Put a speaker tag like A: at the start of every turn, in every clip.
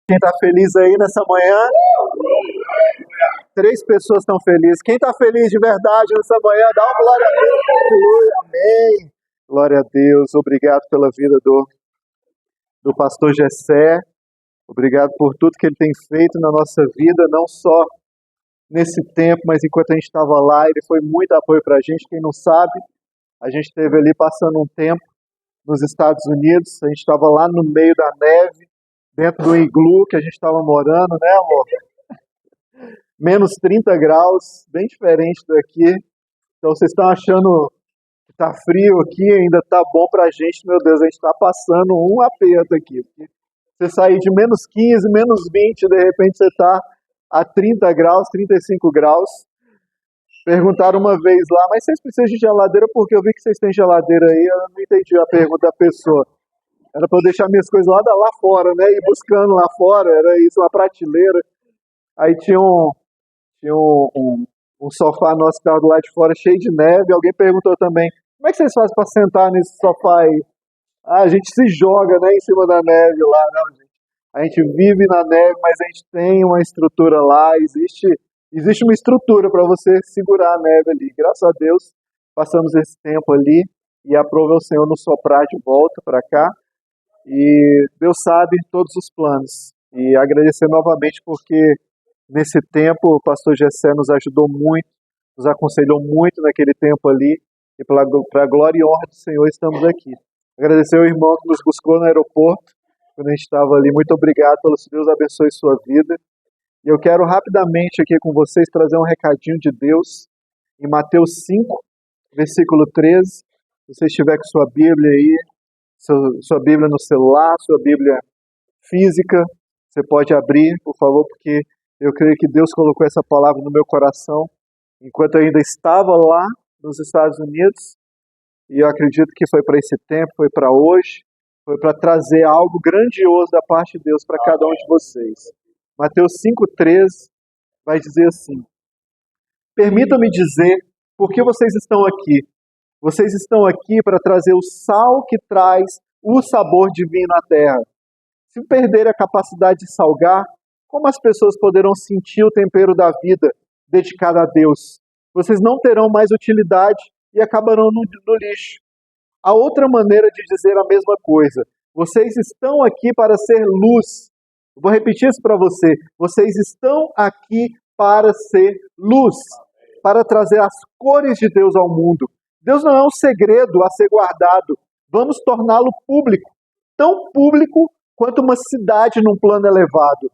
A: Quem está feliz aí nessa manhã? 3 pessoas estão felizes. Quem está feliz de verdade nessa manhã, dá uma glória a Deus. Aleluia, amém. Glória a Deus. Obrigado pela vida do pastor Gessé. Obrigado por tudo que ele tem feito na nossa vida, não só nesse tempo, mas enquanto a gente estava lá, ele foi muito apoio para a gente. Quem não sabe, a gente esteve ali passando um tempo nos Estados Unidos. A gente estava lá no meio da neve, dentro do iglu que a gente estava morando, né, amor? Menos 30 graus, bem diferente daqui. Então vocês estão achando que tá frio aqui, ainda tá bom pra gente. Meu Deus, a gente tá passando um aperto aqui. Você sair de menos 15, menos 20, de repente você tá a 30 graus, 35 graus. Perguntaram uma vez lá, mas vocês precisam de geladeira? Porque eu vi que vocês têm geladeira aí, eu não entendi a pergunta da pessoa. Era para eu deixar minhas coisas lá fora, né? Ir buscando lá fora, era isso, uma prateleira. Aí tinha um sofá nosso que estava do lado de fora, cheio de neve. Alguém perguntou também, como é que vocês fazem para sentar nesse sofá aí? Ah, a gente se joga, né, em cima da neve lá, não, gente. A gente vive na neve, mas a gente tem uma estrutura lá, existe uma estrutura para você segurar a neve ali. Graças a Deus, passamos esse tempo ali e aprove o Senhor nos soprar de volta para cá. E Deus sabe todos os planos. E agradecer novamente porque nesse tempo o pastor Gessé nos ajudou muito, nos aconselhou muito naquele tempo ali. E para a glória e honra do Senhor estamos aqui. Agradecer ao irmão que nos buscou no aeroporto, quando a gente estava ali. Muito obrigado, Deus abençoe sua vida. E eu quero rapidamente aqui com vocês trazer um recadinho de Deus em Mateus 5, versículo 13. Se você estiver com sua Bíblia aí, sua Bíblia no celular, sua Bíblia física, você pode abrir, por favor, porque eu creio que Deus colocou essa palavra no meu coração enquanto eu ainda estava lá nos Estados Unidos. E eu acredito que foi para esse tempo, foi para hoje, foi para trazer algo grandioso da parte de Deus para cada um de vocês. Mateus 5,13 vai dizer assim: permitam-me dizer por que vocês estão aqui. Vocês estão aqui para trazer o sal que traz o sabor divino à terra. Se perder a capacidade de salgar, como as pessoas poderão sentir o tempero da vida dedicada a Deus? Vocês não terão mais utilidade e acabarão no lixo. Há outra maneira de dizer a mesma coisa. Vocês estão aqui para ser luz. Eu vou repetir isso para você. Vocês estão aqui para ser luz, para trazer as cores de Deus ao mundo. Deus não é um segredo a ser guardado. Vamos torná-lo público, tão público quanto uma cidade num plano elevado.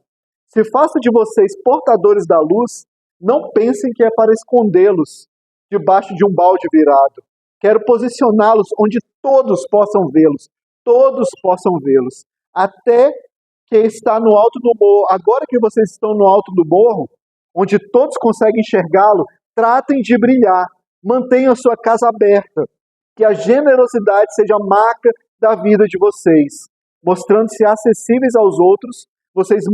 A: Se faço de vocês portadores da luz, não pensem que é para escondê-los debaixo de um balde virado. Quero posicioná-los onde todos possam vê-los. Todos possam vê-los. Até que está no alto do morro. Agora que vocês estão no alto do morro, onde todos conseguem enxergá-lo, tratem de brilhar. Mantenham a sua casa aberta. Que a generosidade seja a marca da vida de vocês. Mostrando-se acessíveis aos outros, vocês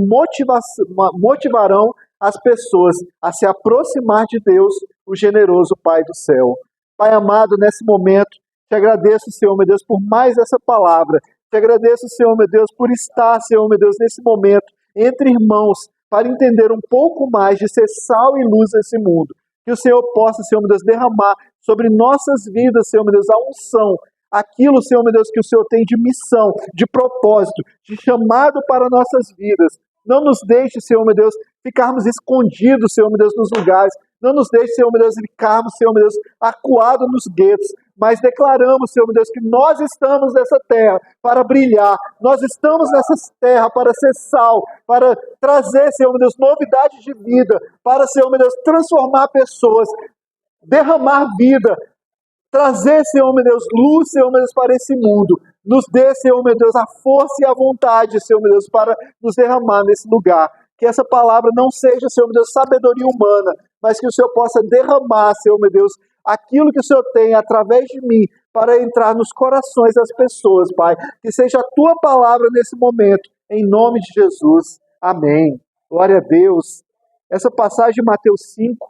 A: motivarão as pessoas a se aproximar de Deus, o generoso Pai do céu. Pai amado, nesse momento, te agradeço, Senhor, meu Deus, por mais essa palavra. Te agradeço, Senhor, meu Deus, por estar, Senhor, meu Deus, nesse momento, entre irmãos, para entender um pouco mais de ser sal e luz nesse mundo. Que o Senhor possa, Senhor, meu Deus, derramar sobre nossas vidas, Senhor, meu Deus, a unção, aquilo, Senhor, meu Deus, que o Senhor tem de missão, de propósito, de chamado para nossas vidas. Não nos deixe, Senhor, meu Deus, ficarmos escondidos, Senhor, meu Deus, nos lugares. Não nos deixe, Senhor, meu Deus, ficarmos, Senhor, meu Deus, acuados nos guetos. Mas declaramos, Senhor, meu Deus, que nós estamos nessa terra para brilhar. Nós estamos nessa terra para ser sal, para trazer, Senhor, meu Deus, novidade de vida, para, Senhor, meu Deus, transformar pessoas, derramar vida, trazer, Senhor, meu Deus, luz, Senhor, meu Deus, para esse mundo. Nos dê, Senhor, meu Deus, a força e a vontade, Senhor, meu Deus, para nos derramar nesse lugar. Que essa palavra não seja, Senhor, meu Deus, sabedoria humana, mas que o Senhor possa derramar, Senhor, meu Deus, aquilo que o Senhor tem através de mim para entrar nos corações das pessoas, Pai. Que seja a Tua palavra nesse momento, em nome de Jesus. Amém. Glória a Deus. Essa passagem de Mateus 5,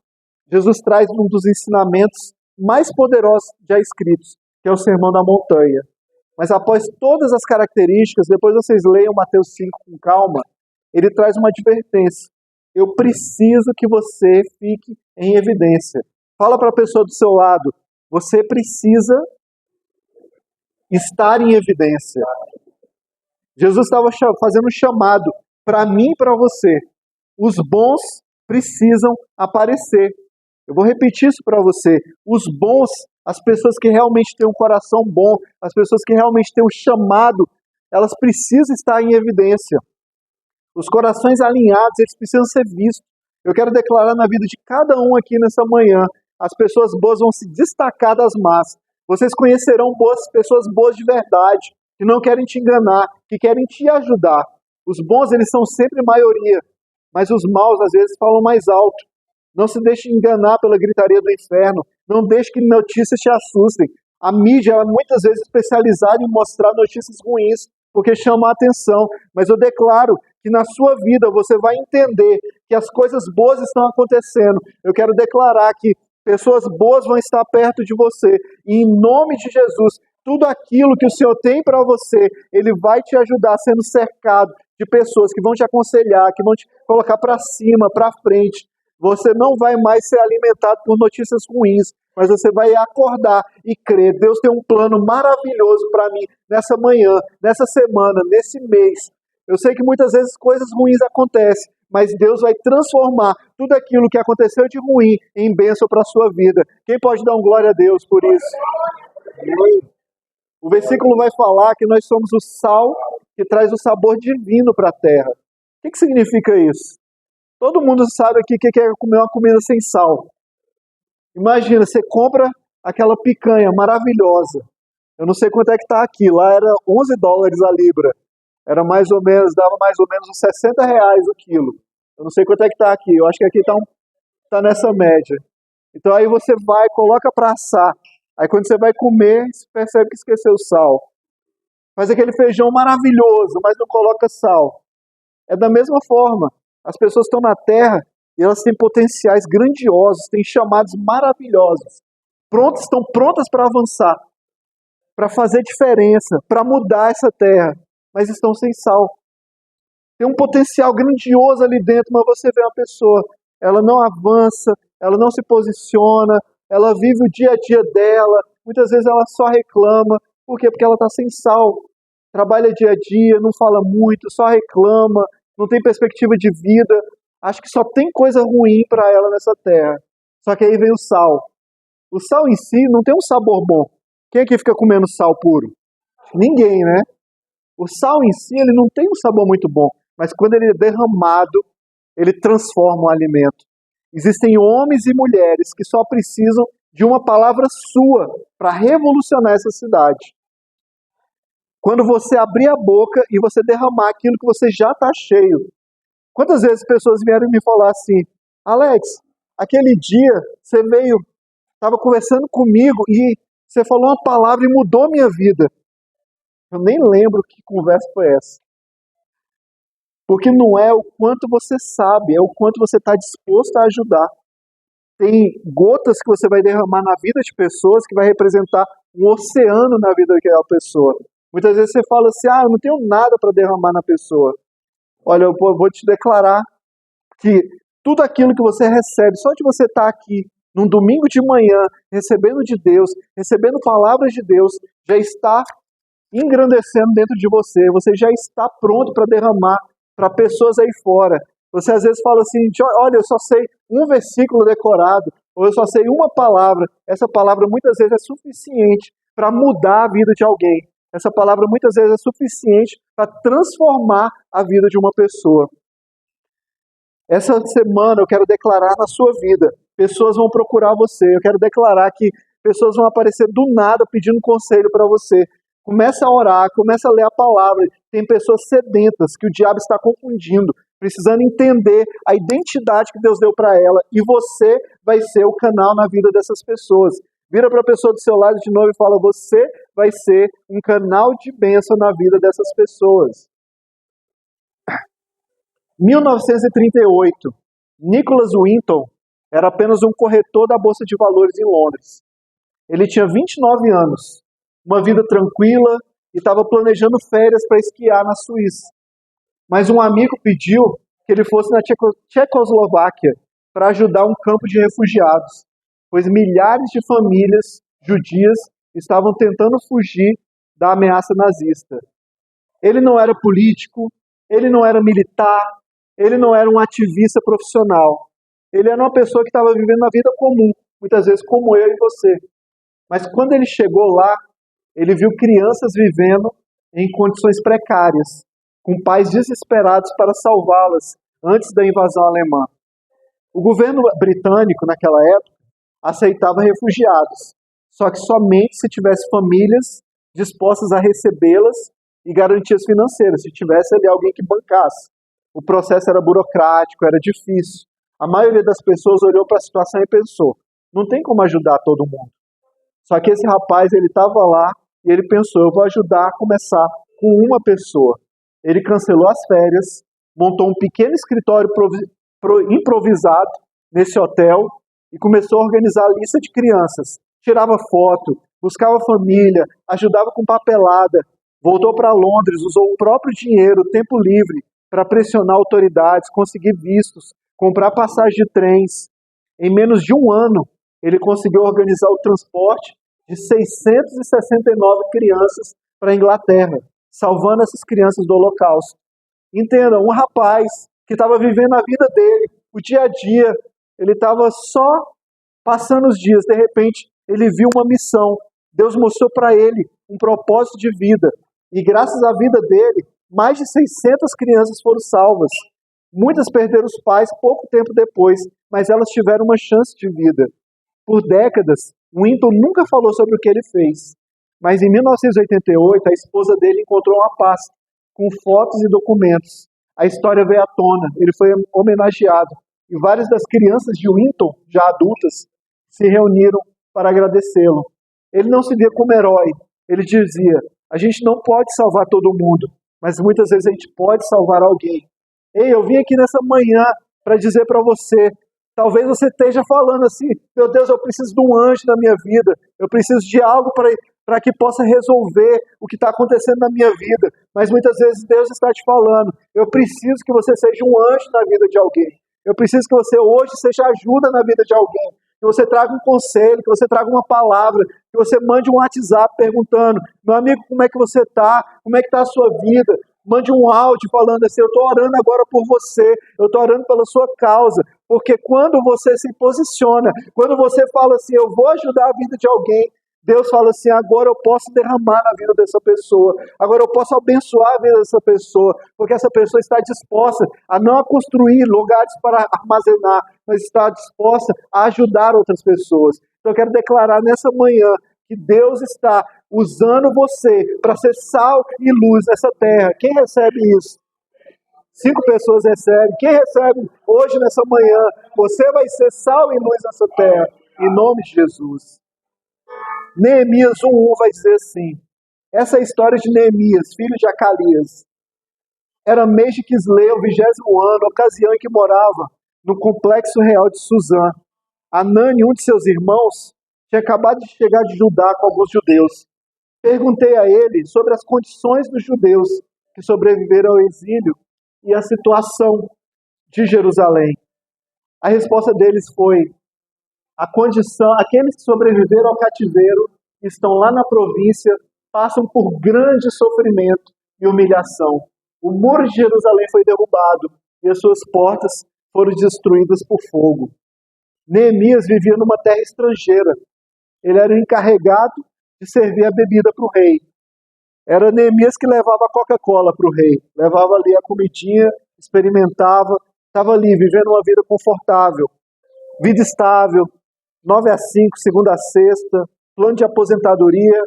A: Jesus traz um dos ensinamentos mais poderosos já escritos, que é o Sermão da Montanha. Mas após todas as características, depois vocês leiam Mateus 5 com calma, ele traz uma advertência. Eu preciso que você fique em evidência. Fala para a pessoa do seu lado, você precisa estar em evidência. Jesus estava fazendo um chamado para mim e para você. Os bons precisam aparecer. Eu vou repetir isso para você. Os bons, as pessoas que realmente têm um coração bom, as pessoas que realmente têm um chamado, elas precisam estar em evidência. Os corações alinhados, eles precisam ser vistos. Eu quero declarar na vida de cada um aqui nessa manhã, as pessoas boas vão se destacar das más. Vocês conhecerão pessoas boas de verdade, que não querem te enganar, que querem te ajudar. Os bons, eles são sempre maioria, mas os maus, às vezes, falam mais alto. Não se deixe enganar pela gritaria do inferno. Não deixe que notícias te assustem. A mídia é muitas vezes especializada em mostrar notícias ruins, porque chama a atenção. Mas eu declaro que na sua vida você vai entender que as coisas boas estão acontecendo. Eu quero declarar que pessoas boas vão estar perto de você. E em nome de Jesus, tudo aquilo que o Senhor tem para você, Ele vai te ajudar sendo cercado de pessoas que vão te aconselhar, que vão te colocar para cima, para frente. Você não vai mais ser alimentado por notícias ruins, mas você vai acordar e crer. Deus tem um plano maravilhoso para mim nessa manhã, nessa semana, nesse mês. Eu sei que muitas vezes coisas ruins acontecem, mas Deus vai transformar tudo aquilo que aconteceu de ruim em bênção para a sua vida. Quem pode dar um glória a Deus por isso? O versículo vai falar que nós somos o sal que traz o sabor divino para a terra. O que significa isso? Todo mundo sabe aqui que quer comer uma comida sem sal. Imagina, você compra aquela picanha maravilhosa. Eu não sei quanto é que está aqui. Lá era $11 a libra. Era mais ou menos, dava mais ou menos uns R$60 o quilo. Eu não sei quanto é que está aqui. Eu acho que aqui tá nessa média. Então aí você vai, coloca para assar. Aí quando você vai comer, você percebe que esqueceu o sal. Faz aquele feijão maravilhoso, mas não coloca sal. É da mesma forma. As pessoas estão na Terra e elas têm potenciais grandiosos, têm chamados maravilhosos. Estão prontas para avançar, para fazer diferença, para mudar essa Terra, mas estão sem sal. Tem um potencial grandioso ali dentro, mas você vê uma pessoa, ela não avança, ela não se posiciona, ela vive o dia a dia dela, muitas vezes ela só reclama. Por quê? Porque ela está sem sal. Trabalha dia a dia, não fala muito, só reclama, não tem perspectiva de vida. Acho que só tem coisa ruim para ela nessa terra. Só que aí vem o sal. O sal em si não tem um sabor bom. Quem aqui fica comendo sal puro? Ninguém, né? O sal em si, ele não tem um sabor muito bom. Mas quando ele é derramado, ele transforma o alimento. Existem homens e mulheres que só precisam de uma palavra sua para revolucionar essa cidade. Quando você abrir a boca e você derramar aquilo que você já está cheio. Quantas vezes pessoas vieram me falar assim, Alex, aquele dia você estava conversando comigo e você falou uma palavra e mudou minha vida. Eu nem lembro que conversa foi essa. Porque não é o quanto você sabe, é o quanto você está disposto a ajudar. Tem gotas que você vai derramar na vida de pessoas que vai representar um oceano na vida daquela pessoa. Muitas vezes você fala assim, eu não tenho nada para derramar na pessoa. Olha, eu vou te declarar que tudo aquilo que você recebe, só de você estar aqui, num domingo de manhã, recebendo de Deus, recebendo palavras de Deus, já está engrandecendo dentro de você. Você já está pronto para derramar para pessoas aí fora. Você às vezes fala assim, olha, eu só sei um versículo decorado, ou eu só sei uma palavra. Essa palavra muitas vezes é suficiente para mudar a vida de alguém. Essa palavra muitas vezes é suficiente para transformar a vida de uma pessoa. Essa semana eu quero declarar na sua vida, pessoas vão procurar você. Eu quero declarar que pessoas vão aparecer do nada pedindo conselho para você. Começa a orar, começa a ler a palavra. Tem pessoas sedentas que o diabo está confundindo, precisando entender a identidade que Deus deu para ela, e você vai ser o canal na vida dessas pessoas. Vira para a pessoa do seu lado de novo e fala, você vai ser um canal de bênção na vida dessas pessoas. 1938, Nicholas Winton era apenas um corretor da Bolsa de Valores em Londres. Ele tinha 29 anos, uma vida tranquila, e estava planejando férias para esquiar na Suíça. mas um amigo pediu que ele fosse na Tchecoslováquia para ajudar um campo de refugiados, pois milhares de famílias judias estavam tentando fugir da ameaça nazista. Ele não era político, ele não era militar, ele não era um ativista profissional. Ele era uma pessoa que estava vivendo uma vida comum, muitas vezes como eu e você. Mas quando ele chegou lá, ele viu crianças vivendo em condições precárias, com pais desesperados para salvá-las antes da invasão alemã. O governo britânico, naquela época, aceitava refugiados, só que somente se tivesse famílias dispostas a recebê-las e garantias financeiras, se tivesse ali alguém que bancasse. O processo era burocrático, era difícil. A maioria das pessoas olhou para a situação e pensou, não tem como ajudar todo mundo. Só que esse rapaz, ele estava lá e ele pensou, eu vou ajudar a começar com uma pessoa. Ele cancelou as férias, montou um pequeno escritório improvisado nesse hotel e começou a organizar a lista de crianças. Tirava foto, buscava família, ajudava com papelada, voltou para Londres, usou o próprio dinheiro, o tempo livre, para pressionar autoridades, conseguir vistos, comprar passagem de trens. Em menos de um ano, ele conseguiu organizar o transporte de 669 crianças para a Inglaterra, salvando essas crianças do Holocausto. Entenda, um rapaz que estava vivendo a vida dele, o dia a dia, ele estava só passando os dias, de repente ele viu uma missão, Deus mostrou para ele um propósito de vida, e graças à vida dele, mais de 600 crianças foram salvas. Muitas perderam os pais pouco tempo depois, mas elas tiveram uma chance de vida. Por décadas, Winton nunca falou sobre o que ele fez, mas em 1988 a esposa dele encontrou uma pasta com fotos e documentos. A história veio à tona, ele foi homenageado e várias das crianças de Winton, já adultas, se reuniram para agradecê-lo. Ele não se via como herói, ele dizia, a gente não pode salvar todo mundo, mas muitas vezes a gente pode salvar alguém. Ei, eu vim aqui nessa manhã para dizer para você, talvez você esteja falando assim, meu Deus, eu preciso de um anjo na minha vida, eu preciso de algo para que possa resolver o que está acontecendo na minha vida. Mas muitas vezes Deus está te falando, eu preciso que você seja um anjo na vida de alguém. Eu preciso que você hoje seja ajuda na vida de alguém. Que você traga um conselho, que você traga uma palavra, que você mande um WhatsApp perguntando, meu amigo, como é que você está? Como é que está a sua vida? Mande um áudio falando assim, eu estou orando agora por você, eu estou orando pela sua causa, porque quando você se posiciona, quando você fala assim, eu vou ajudar a vida de alguém, Deus fala assim, agora eu posso derramar na vida dessa pessoa, agora eu posso abençoar a vida dessa pessoa, porque essa pessoa está disposta a não construir lugares para armazenar, mas está disposta a ajudar outras pessoas. Então eu quero declarar nessa manhã que Deus está usando você para ser sal e luz nessa terra. Quem recebe isso? 5 pessoas recebem. Quem recebe hoje, nessa manhã? Você vai ser sal e luz nessa terra. Em nome de Jesus. Neemias 1:1 vai dizer assim. Essa é a história de Neemias, filho de Acalias. Era mês de Quisleu, 20º ano, ocasião em que morava no complexo real de Suzã. Anani, um de seus irmãos, tinha acabado de chegar de Judá com alguns judeus. Perguntei a ele sobre as condições dos judeus que sobreviveram ao exílio e a situação de Jerusalém. A resposta deles foi, a condição, aqueles que sobreviveram ao cativeiro estão lá na província, passam por grande sofrimento e humilhação. O muro de Jerusalém foi derrubado e as suas portas foram destruídas por fogo. Neemias vivia numa terra estrangeira. Ele era o encarregado de servir a bebida para o rei. Era Neemias que levava a Coca-Cola para o rei. Levava ali a comidinha, experimentava, estava ali vivendo uma vida confortável, vida estável, 9 às 5, segunda a sexta, plano de aposentadoria.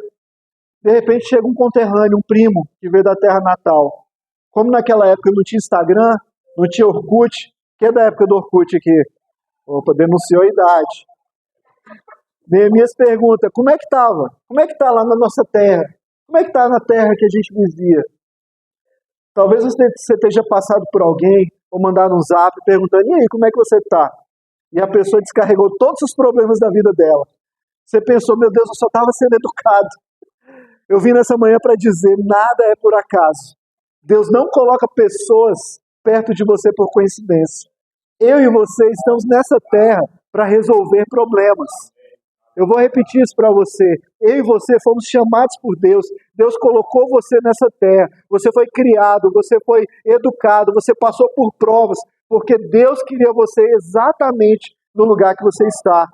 A: De repente chega um conterrâneo, um primo, que veio da terra natal. Como naquela época não tinha Instagram, não tinha Orkut, quem é da época do Orkut aqui? Opa, denunciou a idade. Neemias pergunta, como é que estava? Como é que está lá na nossa terra? Como é que está na terra que a gente vivia? Talvez você esteja passado por alguém, ou mandado um zap perguntando, e aí, como é que você está? E a pessoa descarregou todos os problemas da vida dela. Você pensou, meu Deus, eu só estava sendo educado. Eu vim nessa manhã para dizer, nada é por acaso. Deus não coloca pessoas perto de você por coincidência. Eu e você estamos nessa terra para resolver problemas. Eu vou repetir isso para você. Eu e você fomos chamados por Deus. Deus colocou você nessa terra. Você foi criado, você foi educado, você passou por provas, porque Deus queria você exatamente no lugar que você está.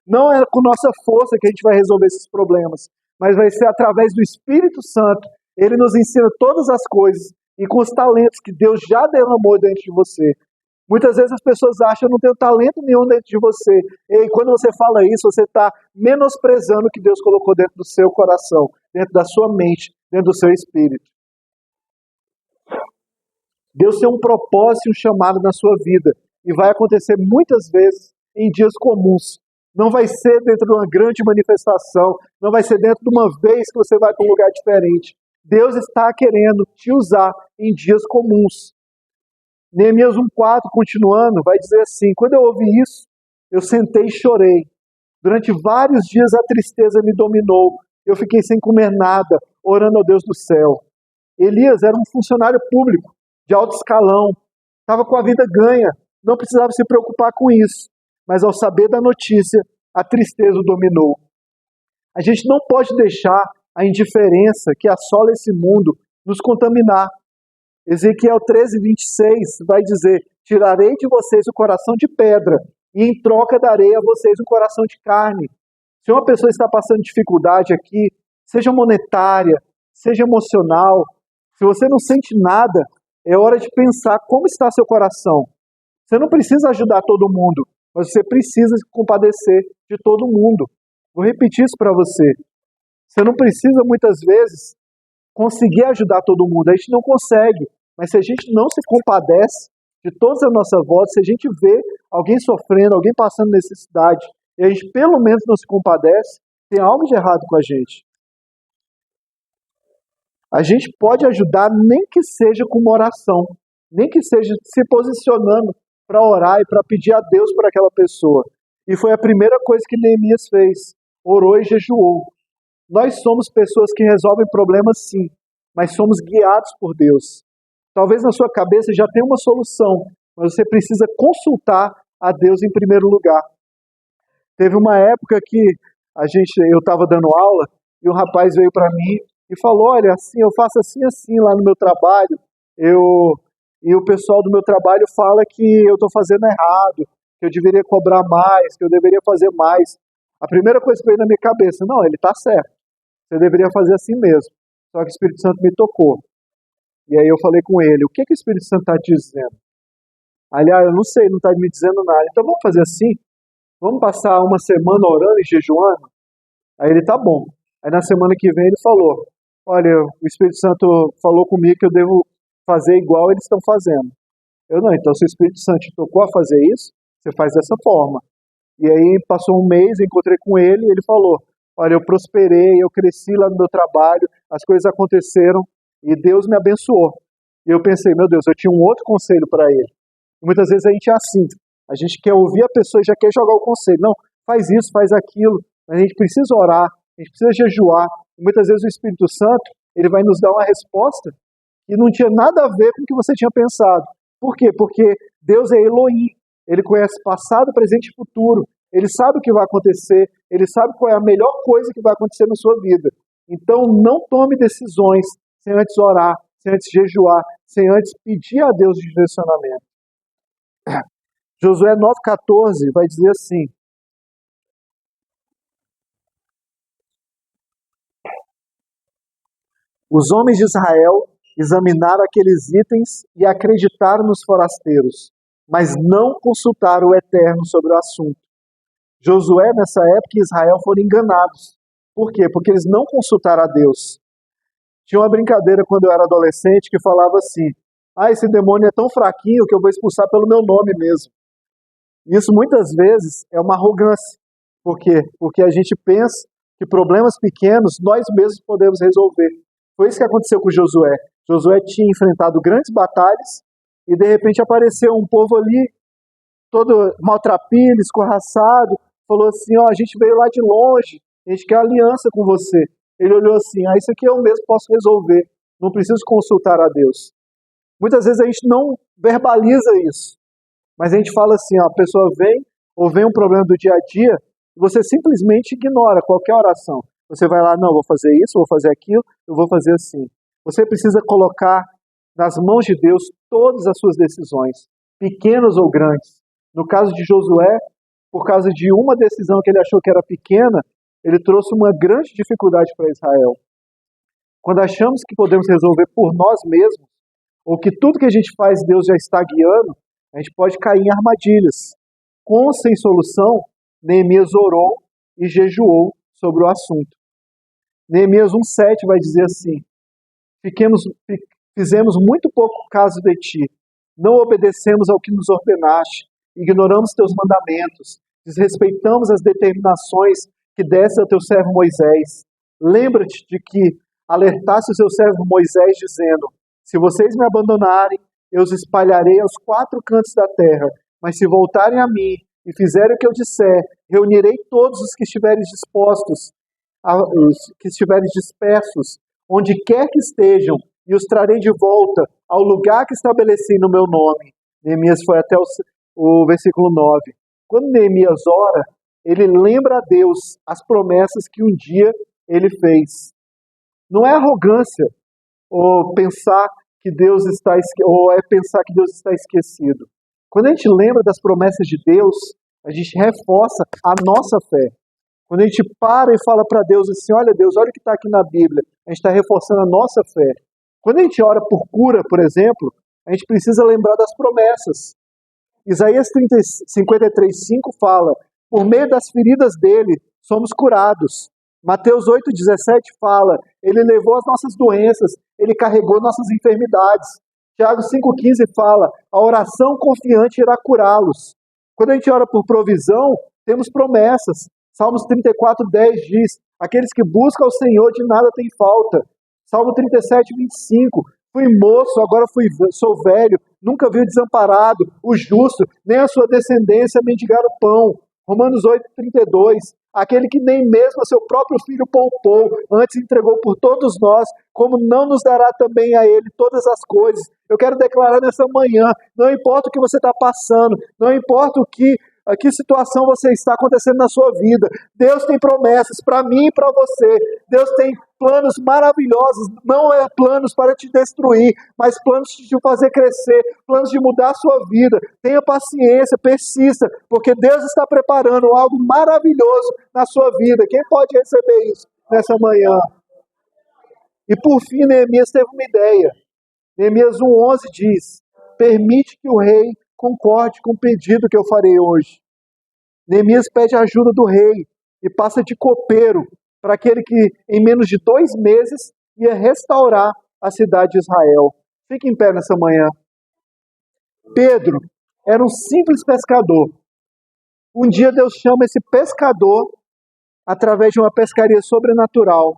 A: Não é com nossa força que a gente vai resolver esses problemas, mas vai ser através do Espírito Santo. Ele nos ensina todas as coisas e com os talentos que Deus já derramou dentro de você. Muitas vezes as pessoas acham que eu não tenho talento nenhum dentro de você. E quando você fala isso, você está menosprezando o que Deus colocou dentro do seu coração, dentro da sua mente, dentro do seu espírito. Deus tem um propósito e um chamado na sua vida. E vai acontecer muitas vezes em dias comuns. Não vai ser dentro de uma grande manifestação. Não vai ser dentro de uma vez que você vai para um lugar diferente. Deus está querendo te usar em dias comuns. Neemias 1,4, continuando, vai dizer assim: quando eu ouvi isso, eu sentei e chorei. Durante vários dias a tristeza me dominou. Eu fiquei sem comer nada, orando ao Deus do céu. Elias era um funcionário público, de alto escalão, estava com a vida ganha, não precisava se preocupar com isso. Mas ao saber da notícia, a tristeza o dominou. A gente não pode deixar a indiferença que assola esse mundo nos contaminar. Ezequiel 13:26 vai dizer: tirarei de vocês o coração de pedra e em troca darei a vocês um coração de carne. Se uma pessoa está passando dificuldade aqui, seja monetária, seja emocional, se você não sente nada, é hora de pensar como está seu coração. Você não precisa ajudar todo mundo, mas você precisa se compadecer de todo mundo. Vou repetir isso para você. Você não precisa, muitas vezes, conseguir ajudar todo mundo. A gente não consegue. Mas se a gente não se compadece de todas as nossas voltas, se a gente vê alguém sofrendo, alguém passando necessidade, e a gente pelo menos não se compadece, tem algo de errado com a gente. A gente pode ajudar nem que seja com uma oração, nem que seja se posicionando para orar e para pedir a Deus por aquela pessoa. E foi a primeira coisa que Neemias fez. Orou e jejuou. Nós somos pessoas que resolvem problemas sim, mas somos guiados por Deus. Talvez na sua cabeça já tenha uma solução, mas você precisa consultar a Deus em primeiro lugar. Teve uma época que eu estava dando aula e um rapaz veio para mim e falou: olha, assim, eu faço assim lá no meu trabalho, e o pessoal do meu trabalho fala que eu estou fazendo errado, que eu deveria cobrar mais, que eu deveria fazer mais. A primeira coisa que veio na minha cabeça: não, ele está certo, você deveria fazer assim mesmo. Só que o Espírito Santo me tocou. E aí eu falei com ele: o que o Espírito Santo está te dizendo? Aliás, eu não sei, não está me dizendo nada. Então vamos fazer assim? Vamos passar uma semana orando e jejuando? Aí ele: tá bom. Aí na semana que vem ele falou: olha, o Espírito Santo falou comigo que eu devo fazer igual eles estão fazendo. Eu: não, então se o Espírito Santo te tocou a fazer isso, você faz dessa forma. E aí passou um mês, encontrei com ele e ele falou: olha, eu prosperei, eu cresci lá no meu trabalho, as coisas aconteceram e Deus me abençoou. E eu pensei: meu Deus, eu tinha um outro conselho para ele. E muitas vezes a gente é assim, a gente quer ouvir a pessoa e já quer jogar o conselho. Não, faz isso, faz aquilo. Mas a gente precisa orar, a gente precisa jejuar. E muitas vezes o Espírito Santo, ele vai nos dar uma resposta que não tinha nada a ver com o que você tinha pensado. Por quê? Porque Deus é Elohim. Ele conhece passado, presente e futuro. Ele sabe o que vai acontecer. Ele sabe qual é a melhor coisa que vai acontecer na sua vida. Então não tome decisões sem antes orar, sem antes jejuar, sem antes pedir a Deus de direcionamento. Josué 9,14 vai dizer assim: os homens de Israel examinaram aqueles itens e acreditaram nos forasteiros, mas não consultaram o Eterno sobre o assunto. Josué, nessa época, e Israel foram enganados. Por quê? Porque eles não consultaram a Deus. Tinha uma brincadeira quando eu era adolescente que falava assim: esse demônio é tão fraquinho que eu vou expulsar pelo meu nome mesmo. Isso muitas vezes é uma arrogância. Por quê? Porque a gente pensa que problemas pequenos nós mesmos podemos resolver. Foi isso que aconteceu com Josué. Josué tinha enfrentado grandes batalhas e de repente apareceu um povo ali, todo maltrapilho, escorraçado, falou assim: a gente veio lá de longe, a gente quer aliança com você. Ele olhou assim: isso aqui eu mesmo posso resolver. não preciso consultar a Deus. Muitas vezes a gente não verbaliza isso, mas a gente fala assim, ó, a pessoa vem, ou vem um problema do dia a dia, e você simplesmente ignora qualquer oração. Você vai lá, não, eu vou fazer isso, eu vou fazer aquilo, eu vou fazer assim. Você precisa colocar nas mãos de Deus todas as suas decisões, pequenas ou grandes. No caso de Josué, por causa de uma decisão que ele achou que era pequena, ele trouxe uma grande dificuldade para Israel. Quando achamos que podemos resolver por nós mesmos, ou que tudo que a gente faz Deus já está guiando, a gente pode cair em armadilhas. Com ou sem solução, Neemias orou e jejuou sobre o assunto. Neemias 1,7 vai dizer assim: fizemos muito pouco caso de ti, não obedecemos ao que nos ordenaste, ignoramos teus mandamentos, desrespeitamos as determinações que deste ao teu servo Moisés. Lembra-te de que alertaste o seu servo Moisés, dizendo: se vocês me abandonarem, eu os espalharei aos 4 cantos da terra, mas se voltarem a mim e fizerem o que eu disser, reunirei todos os que estiverem dispostos, os que estiverem dispersos, onde quer que estejam, e os trarei de volta ao lugar que estabeleci no meu nome. Neemias foi até o versículo 9. Quando Neemias ora, ele lembra a Deus as promessas que um dia ele fez. Não é arrogância ou pensar que Deus está esquecido. Quando a gente lembra das promessas de Deus, a gente reforça a nossa fé. Quando a gente para e fala para Deus assim, olha Deus, olha o que está aqui na Bíblia, a gente está reforçando a nossa fé. Quando a gente ora por cura, por exemplo, a gente precisa lembrar das promessas. Isaías 53:5 fala, por meio das feridas dele, somos curados. Mateus 8,17 fala, ele levou as nossas doenças, ele carregou nossas enfermidades. Tiago 5,15 fala, a oração confiante irá curá-los. Quando a gente ora por provisão, temos promessas. Salmos 34:10 diz, aqueles que buscam ao Senhor de nada têm falta. Salmo 37:25, fui moço, agora sou velho, nunca vi o desamparado, o justo, nem a sua descendência mendigar o pão. Romanos 8:32, aquele que nem mesmo a seu próprio filho poupou, antes entregou por todos nós, como não nos dará também a ele todas as coisas. Eu quero declarar nessa manhã, não importa o que você está passando, não importa a que situação você está acontecendo na sua vida, Deus tem promessas para mim e para você. Deus tem planos maravilhosos, não é planos para te destruir, mas planos de te fazer crescer, planos de mudar a sua vida. Tenha paciência, persista, porque Deus está preparando algo maravilhoso na sua vida. Quem pode receber isso nessa manhã? E por fim, Neemias teve uma ideia. Neemias 1,11 diz, permite que o rei concorde com o pedido que eu farei hoje. Neemias pede a ajuda do rei e passa de copeiro para aquele que em menos de 2 meses ia restaurar a cidade de Israel. Fique em pé nessa manhã. Pedro era um simples pescador. Um dia Deus chama esse pescador através de uma pescaria sobrenatural.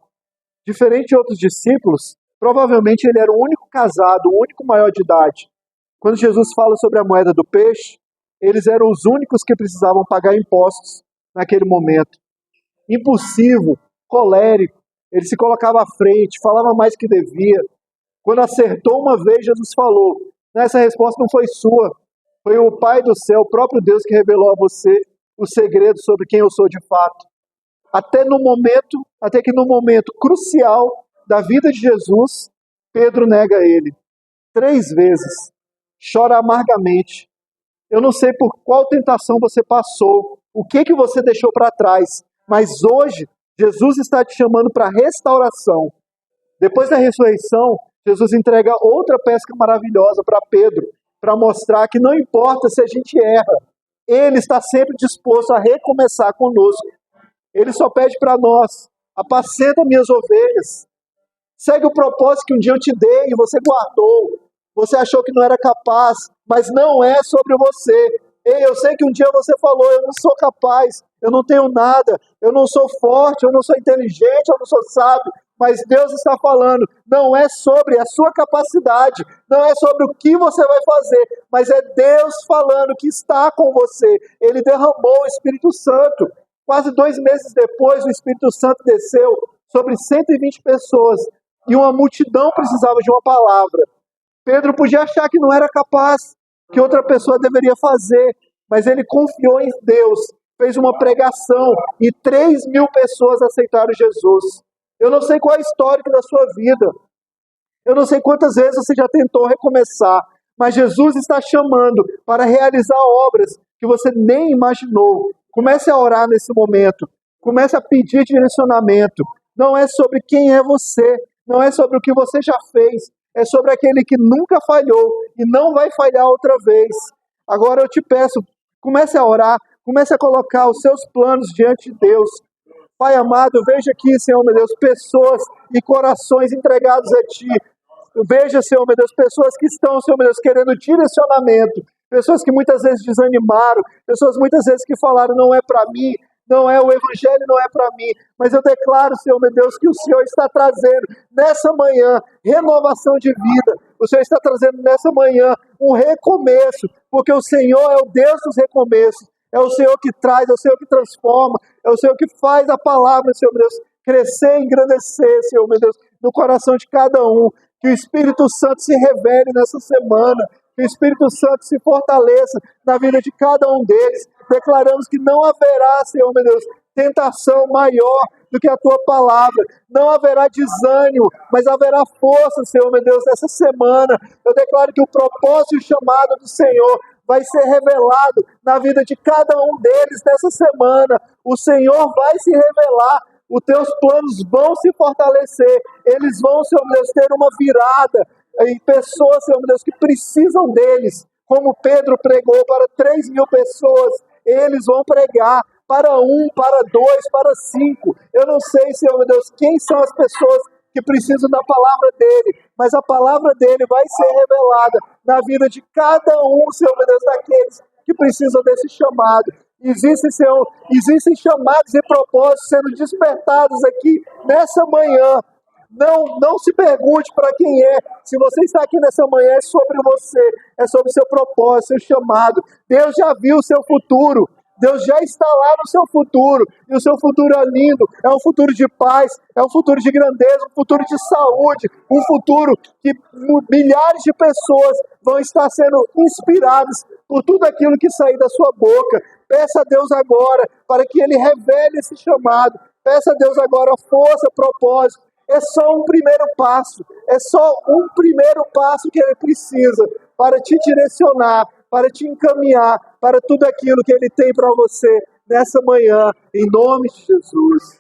A: Diferente de outros discípulos, provavelmente ele era o único casado, o único maior de idade. Quando Jesus fala sobre a moeda do peixe, eles eram os únicos que precisavam pagar impostos naquele momento. Impulsivo, colérico, ele se colocava à frente, falava mais que devia. Quando acertou uma vez, Jesus falou, essa resposta não foi sua, foi o Pai do céu, o próprio Deus que revelou a você o segredo sobre quem eu sou de fato. Até que no momento crucial da vida de Jesus, Pedro nega ele 3 vezes. Chora amargamente. Eu não sei por qual tentação você passou, o que você deixou para trás, mas hoje Jesus está te chamando para restauração. Depois da ressurreição, Jesus entrega outra pesca maravilhosa para Pedro, para mostrar que não importa se a gente erra, Ele está sempre disposto a recomeçar conosco. Ele só pede para nós, apacenta minhas ovelhas, segue o propósito que um dia eu te dei e você guardou. Você achou que não era capaz, mas não é sobre você. Ei, eu sei que um dia você falou, eu não sou capaz, eu não tenho nada, eu não sou forte, eu não sou inteligente, eu não sou sábio, mas Deus está falando, não é sobre a sua capacidade, não é sobre o que você vai fazer, mas é Deus falando que está com você. Ele derramou o Espírito Santo. Quase 2 meses depois, o Espírito Santo desceu sobre 120 pessoas e uma multidão precisava de uma palavra. Pedro podia achar que não era capaz, que outra pessoa deveria fazer, mas ele confiou em Deus, fez uma pregação e 3.000 pessoas aceitaram Jesus. Eu não sei qual é o histórico da sua vida, eu não sei quantas vezes você já tentou recomeçar, mas Jesus está chamando para realizar obras que você nem imaginou. Comece a orar nesse momento. Comece a pedir direcionamento. Não é sobre quem é você, não é sobre o que você já fez, é sobre aquele que nunca falhou e não vai falhar outra vez. Agora eu te peço, comece a orar, comece a colocar os seus planos diante de Deus. Pai amado, veja aqui, Senhor meu Deus, pessoas e corações entregados a Ti. Veja, Senhor meu Deus, pessoas que estão, Senhor meu Deus, querendo direcionamento, pessoas que muitas vezes desanimaram, pessoas muitas vezes que falaram, não é para mim, não é o Evangelho, não é para mim, mas eu declaro, Senhor meu Deus, que o Senhor está trazendo nessa manhã renovação de vida, o Senhor está trazendo nessa manhã um recomeço, porque o Senhor é o Deus dos recomeços, é o Senhor que traz, é o Senhor que transforma, é o Senhor que faz a palavra, Senhor meu Deus, crescer e engrandecer, Senhor meu Deus, no coração de cada um. Que o Espírito Santo se revele nessa semana, que o Espírito Santo se fortaleça na vida de cada um deles. Declaramos que não haverá, Senhor meu Deus, tentação maior do que a Tua palavra. Não haverá desânimo, mas haverá força, Senhor meu Deus, nessa semana. Eu declaro que o propósito e o chamado do Senhor vai ser revelado na vida de cada um deles nessa semana. O Senhor vai se revelar. Os teus planos vão se fortalecer, eles vão, Senhor Deus, ter uma virada em pessoas, Senhor Deus, que precisam deles, como Pedro pregou para 3.000 pessoas, eles vão pregar para 1, para 2, para 5. Eu não sei, Senhor Deus, quem são as pessoas que precisam da palavra dele, mas a palavra dele vai ser revelada na vida de cada um, Senhor Deus, daqueles que precisam desse chamado. Existem chamados e propósitos sendo despertados aqui nessa manhã. Não se pergunte para quem é. Se você está aqui nessa manhã, é sobre você, é sobre o seu propósito, seu chamado. Deus já viu o seu futuro. Deus já está lá no seu futuro, e o seu futuro é lindo, é um futuro de paz, é um futuro de grandeza, um futuro de saúde, um futuro que milhares de pessoas vão estar sendo inspiradas por tudo aquilo que sair da sua boca. Peça a Deus agora, para que Ele revele esse chamado, peça a Deus agora força, propósito. É só um primeiro passo, é só um primeiro passo que Ele precisa para te direcionar, para te encaminhar para tudo aquilo que Ele tem para você nessa manhã, em nome de Jesus.